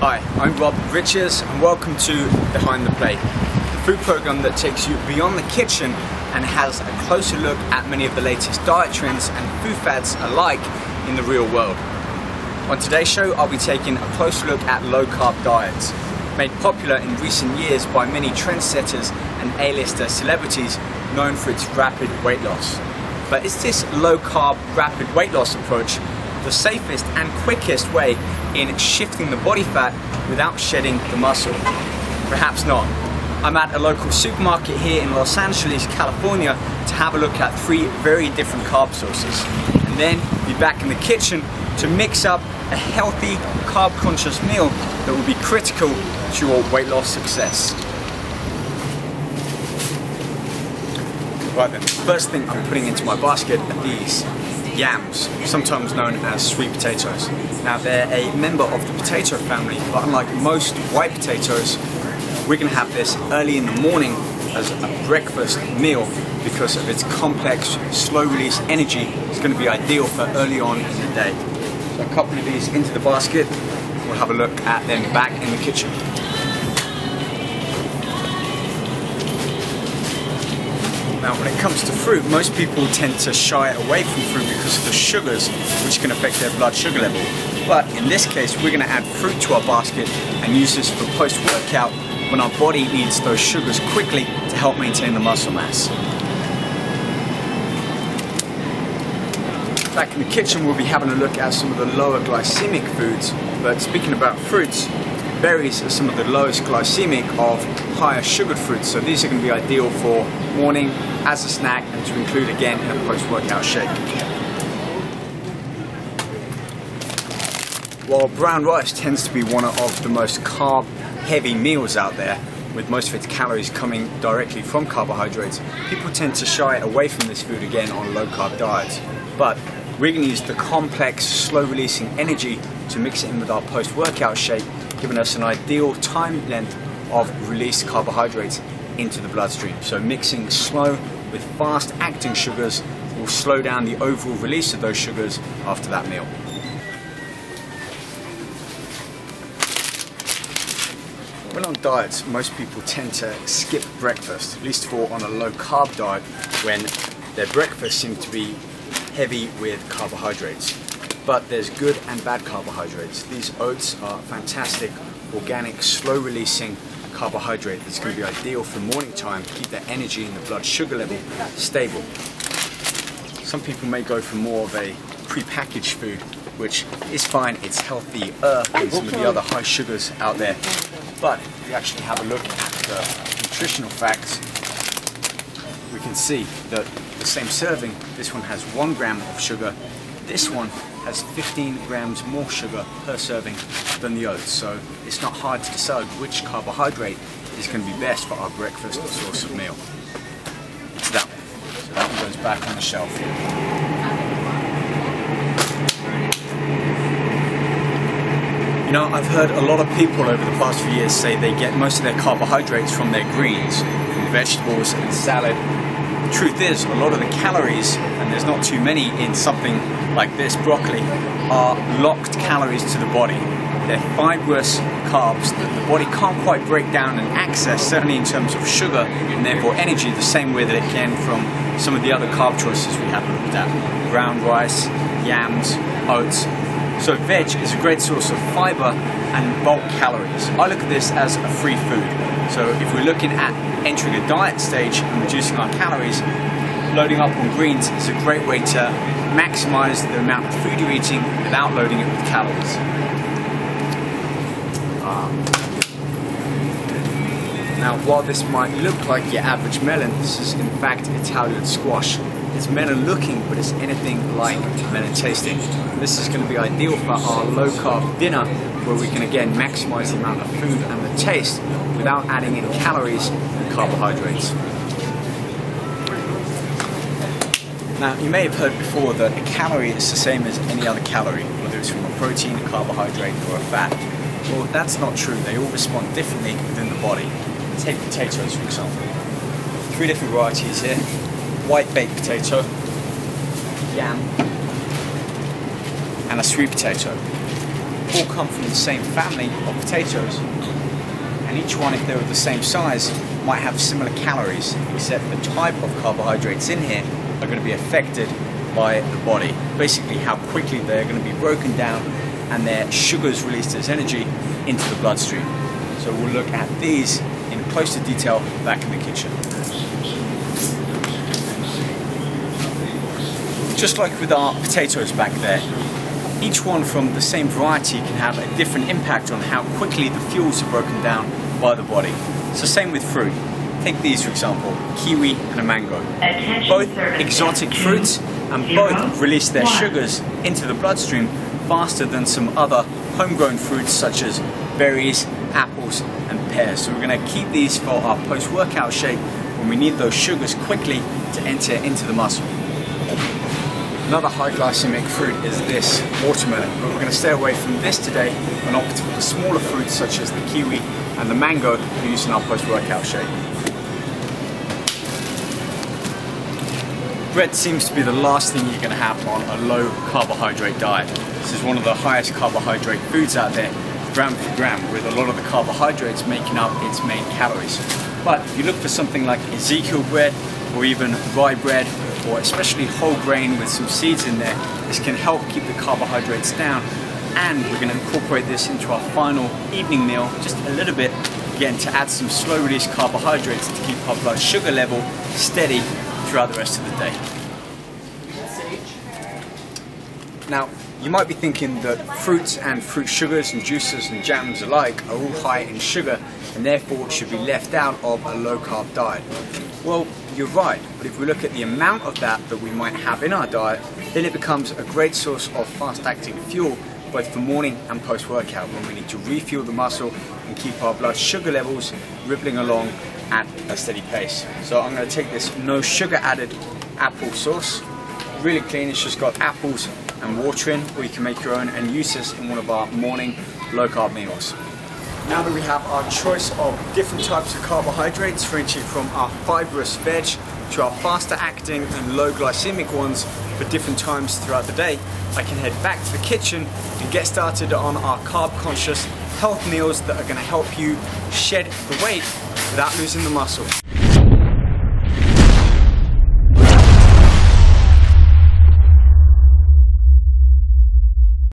Hi, I'm Rob Richards and welcome to Behind the Plate, the food program that takes you beyond the kitchen and has a closer look at many of the latest diet trends and food fads alike in the real world. On today's show, I'll be taking a closer look at low-carb diets, made popular in recent years by many trendsetters and A-lister celebrities known for its rapid weight loss. But is this low-carb rapid weight loss approach the safest and quickest way in shifting the body fat without shedding the muscle? Perhaps not. I'm at a local supermarket here in Los Angeles, California to have a look at 3 very different carb sources and then be back in the kitchen to mix up a healthy, carb-conscious meal that will be critical to your weight loss success. Right then, first thing I'm putting into my basket are these yams, sometimes known as sweet potatoes. Now they're a member of the potato family, but unlike most white potatoes, we're going to have this early in the morning as a breakfast meal because of its complex, slow-release energy. It's going to be ideal for early on in the day. So a couple of these into the basket, we'll have a look at them back in the kitchen. Now when it comes to fruit, most people tend to shy away from fruit because of the sugars, which can affect their blood sugar level. But in this case, we're going to add fruit to our basket and use this for post-workout when our body needs those sugars quickly to help maintain the muscle mass. Back in the kitchen, we'll be having a look at some of the lower glycemic foods. But speaking about fruits, berries are some of the lowest glycemic of higher sugared fruits, so these are going to be ideal for morning as a snack and to include again in a post-workout shake. While brown rice tends to be one of the most carb-heavy meals out there, with most of its calories coming directly from carbohydrates, people tend to shy away from this food again on low-carb diets. But we're going to use the complex, slow-releasing energy to mix it in with our post-workout shake, giving us an ideal time length of released carbohydrates into the bloodstream. So mixing slow with fast acting sugars will slow down the overall release of those sugars after that meal. When on diets, most people tend to skip breakfast, at least for on a low carb diet, when their breakfast seems to be heavy with carbohydrates. But there's good and bad carbohydrates. These oats are fantastic, organic, slow-releasing carbohydrate that's going to be ideal for morning time, keep their energy and the blood sugar level stable. Some people may go for more of a pre-packaged food, which is fine, it's healthier than some of the other high sugars out there. But if we actually have a look at the nutritional facts, we can see that the same serving, this one has 1 gram of sugar, this one has 15 grams more sugar per serving than the oats, so it's not hard to decide which carbohydrate is going to be best for our breakfast source of meal. It's that one. So that one goes back on the shelf. You know, I've heard a lot of people over the past few years say they get most of their carbohydrates from their greens, from vegetables and salad. The truth is, a lot of the calories, and there's not too many in something like this, broccoli, are locked calories to the body. They're fibrous carbs that the body can't quite break down and access, certainly in terms of sugar and therefore energy, the same way that it can from some of the other carb choices we have looked at. Brown rice, yams, oats. So veg is a great source of fiber and bulk calories. I look at this as a free food. So if we're looking at entering a diet stage and reducing our calories, loading up on greens is a great way to maximize the amount of food you're eating without loading it with calories. Now, while this might look like your average melon, this is in fact Italian squash. It's melon looking, but it's anything like melon tasting. This is going to be ideal for our low carb dinner, where we can again maximize the amount of food and the taste without adding in calories and carbohydrates. Now, you may have heard before that a calorie is the same as any other calorie, whether it's from a protein, a carbohydrate, or a fat. Well, that's not true. They all respond differently within the body. Take potatoes, for example. 3 different varieties here. White baked potato, yam, and a sweet potato. all come from the same family of potatoes, and each one, if they were the same size, might have similar calories, except the type of carbohydrates in here are going to be affected by the body. Basically how quickly they're going to be broken down and their sugars released as energy into the bloodstream. So we'll look at these in closer detail back in the kitchen. Just like with our potatoes back there, each one from the same variety can have a different impact on how quickly the fuels are broken down by the body. So same with fruit. Take these for example, kiwi and a mango. Both exotic fruits and both release their sugars into the bloodstream faster than some other homegrown fruits such as berries, apples and pears. So we're going to keep these for our post-workout shake when we need those sugars quickly to enter into the muscle. Another high glycemic fruit is this watermelon, but we're going to stay away from this today and opt for the smaller fruits such as the kiwi and the mango for use in our post-workout shake. Bread seems to be the last thing you're going to have on a low carbohydrate diet. This is one of the highest carbohydrate foods out there, gram for gram, with a lot of the carbohydrates making up its main calories. But if you look for something like Ezekiel bread or even rye bread, or especially whole grain with some seeds in there, this can help keep the carbohydrates down, and we're going to incorporate this into our final evening meal just a little bit, again to add some slow release carbohydrates to keep our blood sugar level steady throughout the rest of the day. Now, you might be thinking that fruits and fruit sugars and juices and jams alike are all high in sugar and therefore should be left out of a low carb diet. Well, you're right, but if we look at the amount of that we might have in our diet, then it becomes a great source of fast-acting fuel both for morning and post-workout when we need to refuel the muscle and keep our blood sugar levels rippling along at a steady pace. So I'm going to take this no sugar added apple sauce, really clean, it's just got apples and water in, or you can make your own and use this in one of our morning low carb meals. Now that we have our choice of different types of carbohydrates, ranging from our fibrous veg to our faster acting and low glycemic ones for different times throughout the day, I can head back to the kitchen and get started on our carb conscious health meals that are going to help you shed the weight without losing the muscle.